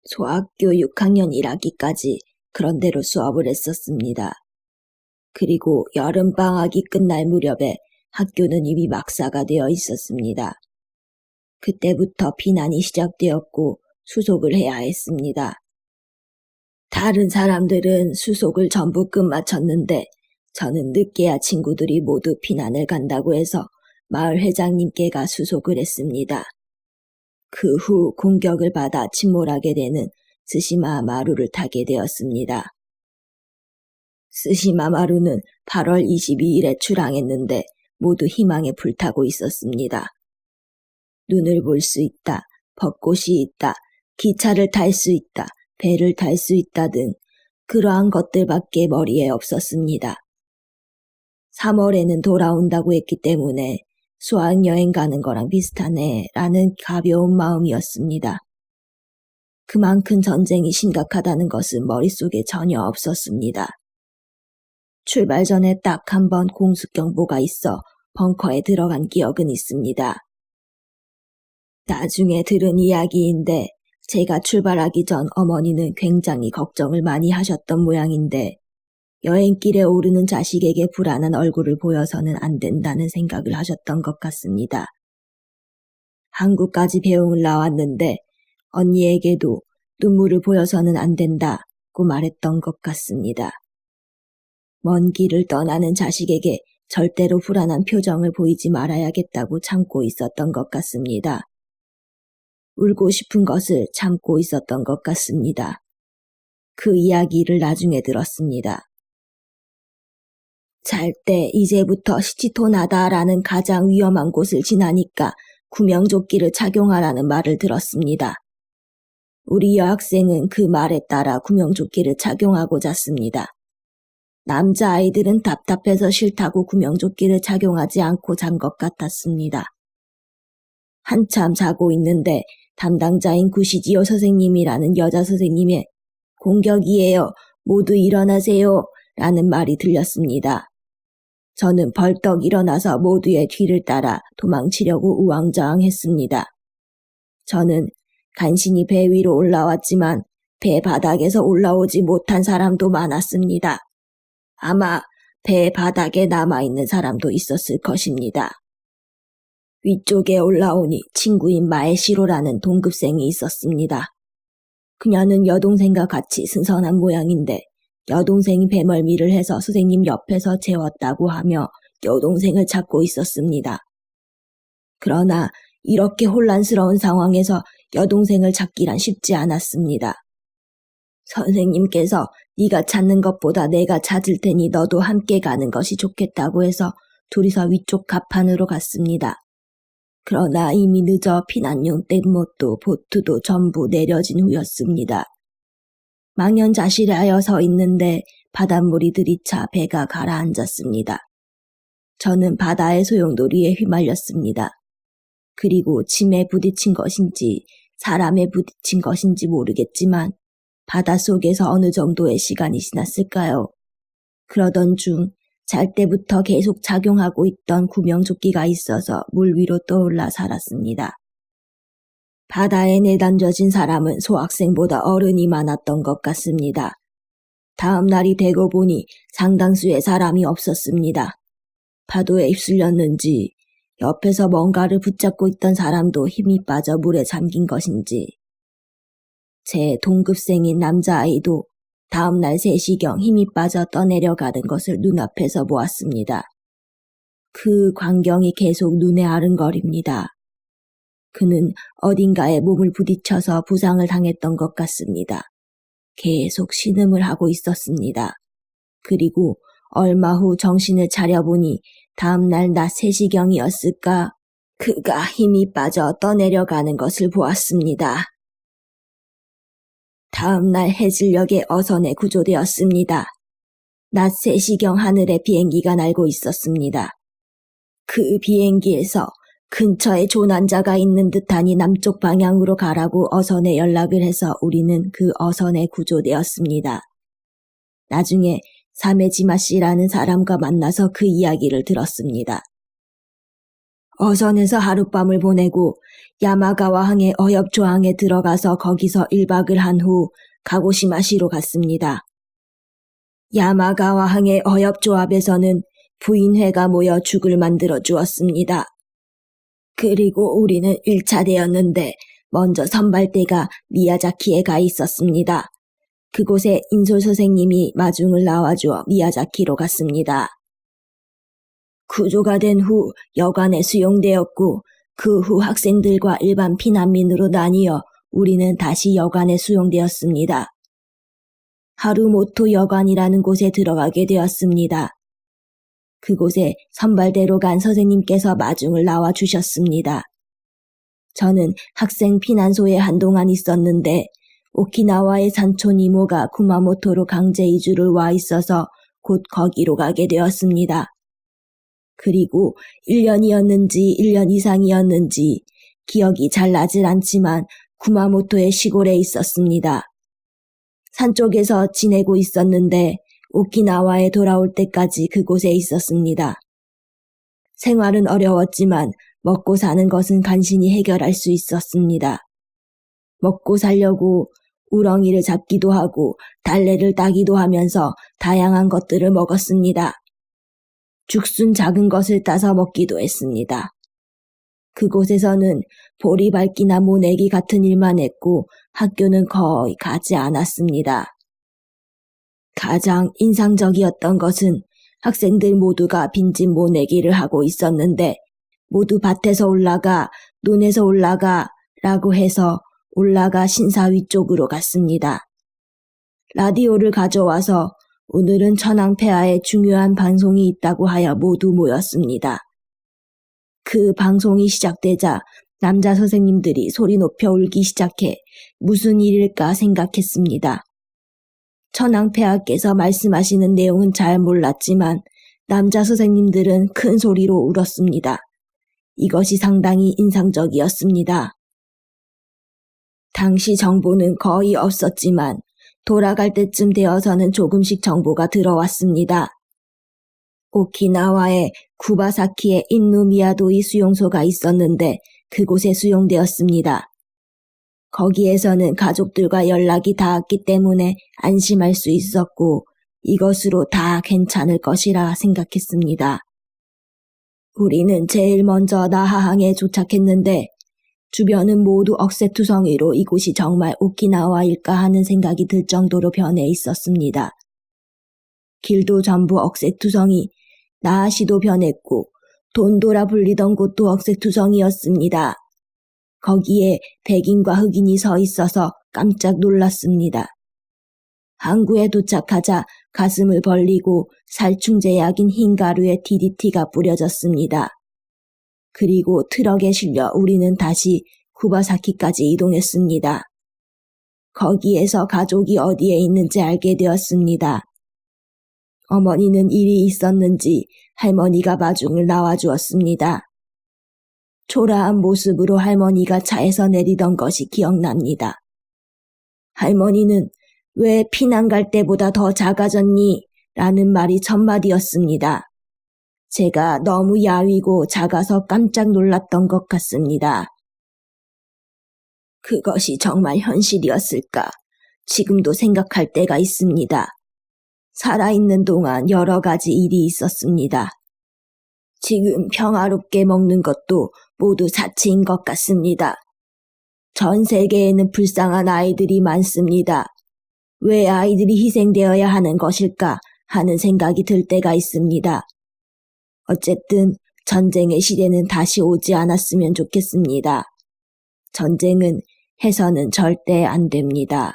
소학교 6학년 1학기까지 그런대로 수업을 했었습니다. 그리고 여름방학이 끝날 무렵에 학교는 이미 막사가 되어 있었습니다. 그때부터 비난이 시작되었고 수속을 해야 했습니다. 다른 사람들은 수속을 전부 끝마쳤는데 저는 늦게야 친구들이 모두 피난을 간다고 해서 마을 회장님께가 수속을 했습니다. 그 후 공격을 받아 침몰하게 되는 스시마 마루를 타게 되었습니다. 스시마 마루는 8월 22일에 출항했는데 모두 희망에 불타고 있었습니다. 눈을 볼 수 있다, 벚꽃이 있다, 기차를 탈 수 있다, 배를 탈 수 있다 등 그러한 것들밖에 머리에 없었습니다. 3월에는 돌아온다고 했기 때문에 수학여행 가는 거랑 비슷하네 라는 가벼운 마음이었습니다. 그만큼 전쟁이 심각하다는 것은 머릿속에 전혀 없었습니다. 출발 전에 딱 한 번 공습경보가 있어 벙커에 들어간 기억은 있습니다. 나중에 들은 이야기인데 제가 출발하기 전 어머니는 굉장히 걱정을 많이 하셨던 모양인데 여행길에 오르는 자식에게 불안한 얼굴을 보여서는 안 된다는 생각을 하셨던 것 같습니다. 한국까지 배웅을 나왔는데 언니에게도 눈물을 보여서는 안 된다고 말했던 것 같습니다. 먼 길을 떠나는 자식에게 절대로 불안한 표정을 보이지 말아야겠다고 참고 있었던 것 같습니다. 울고 싶은 것을 참고 있었던 것 같습니다. 그 이야기를 나중에 들었습니다. 잘 때 이제부터 시치토나다라는 가장 위험한 곳을 지나니까 구명조끼를 착용하라는 말을 들었습니다. 우리 여학생은 그 말에 따라 구명조끼를 착용하고 잤습니다. 남자아이들은 답답해서 싫다고 구명조끼를 착용하지 않고 잔 것 같았습니다. 한참 자고 있는데 담당자인 구시지요 선생님이라는 여자 선생님의 공격이에요. 모두 일어나세요. 라는 말이 들렸습니다. 저는 벌떡 일어나서 모두의 뒤를 따라 도망치려고 우왕좌왕했습니다. 저는 간신히 배 위로 올라왔지만 배 바닥에서 올라오지 못한 사람도 많았습니다. 아마 배 바닥에 남아있는 사람도 있었을 것입니다. 위쪽에 올라오니 친구인 마에시로라는 동급생이 있었습니다. 그녀는 여동생과 같이 승선한 모양인데 여동생이 배멀미를 해서 선생님 옆에서 재웠다고 하며 여동생을 찾고 있었습니다. 그러나 이렇게 혼란스러운 상황에서 여동생을 찾기란 쉽지 않았습니다. 선생님께서 네가 찾는 것보다 내가 찾을 테니 너도 함께 가는 것이 좋겠다고 해서 둘이서 위쪽 갑판으로 갔습니다. 그러나 이미 늦어 피난용 뗏못도 보트도 전부 내려진 후였습니다. 망연자실하여 서 있는데 바닷물이 들이차 배가 가라앉았습니다. 저는 바다의 소용돌이에 휘말렸습니다. 그리고 침에 부딪힌 것인지 사람에 부딪힌 것인지 모르겠지만 바닷속에서 어느 정도의 시간이 지났을까요? 그러던 중 잘 때부터 계속 착용하고 있던 구명조끼가 있어서 물 위로 떠올라 살았습니다. 바다에 내던져진 사람은 소학생보다 어른이 많았던 것 같습니다. 다음 날이 되고 보니 상당수의 사람이 없었습니다. 파도에 휩쓸렸는지 옆에서 뭔가를 붙잡고 있던 사람도 힘이 빠져 물에 잠긴 것인지 제 동급생인 남자아이도 다음날 3시경 힘이 빠져 떠내려가는 것을 눈앞에서 보았습니다. 그 광경이 계속 눈에 아른거립니다. 그는 어딘가에 몸을 부딪혀서 부상을 당했던 것 같습니다. 계속 신음을 하고 있었습니다. 그리고 얼마 후 정신을 차려보니 다음날 낮 3시경이었을까 그가 힘이 빠져 떠내려가는 것을 보았습니다. 다음날 해질녘에 어선에 구조되었습니다. 낮 3시경 하늘에 비행기가 날고 있었습니다. 그 비행기에서 근처에 조난자가 있는 듯하니 남쪽 방향으로 가라고 어선에 연락을 해서 우리는 그 어선에 구조되었습니다. 나중에 사메지마 씨라는 사람과 만나서 그 이야기를 들었습니다. 어선에서 하룻밤을 보내고 야마가와 항의 어엽조항에 들어가서 거기서 1박을 한 후 가고시마시로 갔습니다. 야마가와 항의 어엽조합에서는 부인회가 모여 죽을 만들어 주었습니다. 그리고 우리는 1차 되었는데 먼저 선발대가 미야자키에 가 있었습니다. 그곳에 인솔 선생님이 마중을 나와주어 미야자키로 갔습니다. 구조가 된 후 여관에 수용되었고 그 후 학생들과 일반 피난민으로 나뉘어 우리는 다시 여관에 수용되었습니다. 하루모토 여관이라는 곳에 들어가게 되었습니다. 그곳에 선발대로 간 선생님께서 마중을 나와주셨습니다. 저는 학생 피난소에 한동안 있었는데 오키나와의 산촌 이모가 구마모토로 강제 이주를 와 있어서 곧 거기로 가게 되었습니다. 그리고 1년이었는지 1년 이상이었는지 기억이 잘 나질 않지만 구마모토의 시골에 있었습니다. 산 쪽에서 지내고 있었는데 오키나와에 돌아올 때까지 그곳에 있었습니다. 생활은 어려웠지만 먹고 사는 것은 간신히 해결할 수 있었습니다. 먹고 살려고 우렁이를 잡기도 하고 달래를 따기도 하면서 다양한 것들을 먹었습니다. 죽순 작은 것을 따서 먹기도 했습니다. 그곳에서는 보리밟기나 모내기 같은 일만 했고 학교는 거의 가지 않았습니다. 가장 인상적이었던 것은 학생들 모두가 빈집 모내기를 하고 있었는데 모두 밭에서 올라가, 논에서 올라가 라고 해서 올라가 신사위 쪽으로 갔습니다. 라디오를 가져와서 오늘은 천황폐하에 중요한 방송이 있다고 하여 모두 모였습니다. 그 방송이 시작되자 남자 선생님들이 소리 높여 울기 시작해 무슨 일일까 생각했습니다. 천황폐하께서 말씀하시는 내용은 잘 몰랐지만 남자 선생님들은 큰 소리로 울었습니다. 이것이 상당히 인상적이었습니다. 당시 정보는 거의 없었지만 돌아갈 때쯤 되어서는 조금씩 정보가 들어왔습니다. 오키나와에 구바사키에 인누미야도이 수용소가 있었는데 그곳에 수용되었습니다. 거기에서는 가족들과 연락이 닿았기 때문에 안심할 수 있었고 이것으로 다 괜찮을 것이라 생각했습니다. 우리는 제일 먼저 나하항에 도착했는데 주변은 모두 억새투성이로 이곳이 정말 오키나와일까 하는 생각이 들 정도로 변해 있었습니다. 길도 전부 억새투성이, 나하시도 변했고 돈도라 불리던 곳도 억새투성이었습니다. 거기에 백인과 흑인이 서 있어서 깜짝 놀랐습니다. 항구에 도착하자 가슴을 벌리고 살충제약인 흰 가루에 DDT가 뿌려졌습니다. 그리고 트럭에 실려 우리는 다시 구바사키까지 이동했습니다. 거기에서 가족이 어디에 있는지 알게 되었습니다. 어머니는 일이 있었는지 할머니가 마중을 나와주었습니다. 초라한 모습으로 할머니가 차에서 내리던 것이 기억납니다. 할머니는 왜 피난 갈 때보다 더 작아졌니? 라는 말이 첫마디였습니다. 제가 너무 야위고 작아서 깜짝 놀랐던 것 같습니다. 그것이 정말 현실이었을까? 지금도 생각할 때가 있습니다. 살아있는 동안 여러 가지 일이 있었습니다. 지금 평화롭게 먹는 것도 모두 사치인 것 같습니다. 전 세계에는 불쌍한 아이들이 많습니다. 왜 아이들이 희생되어야 하는 것일까 하는 생각이 들 때가 있습니다. 어쨌든 전쟁의 시대는 다시 오지 않았으면 좋겠습니다. 전쟁은 해서는 절대 안 됩니다.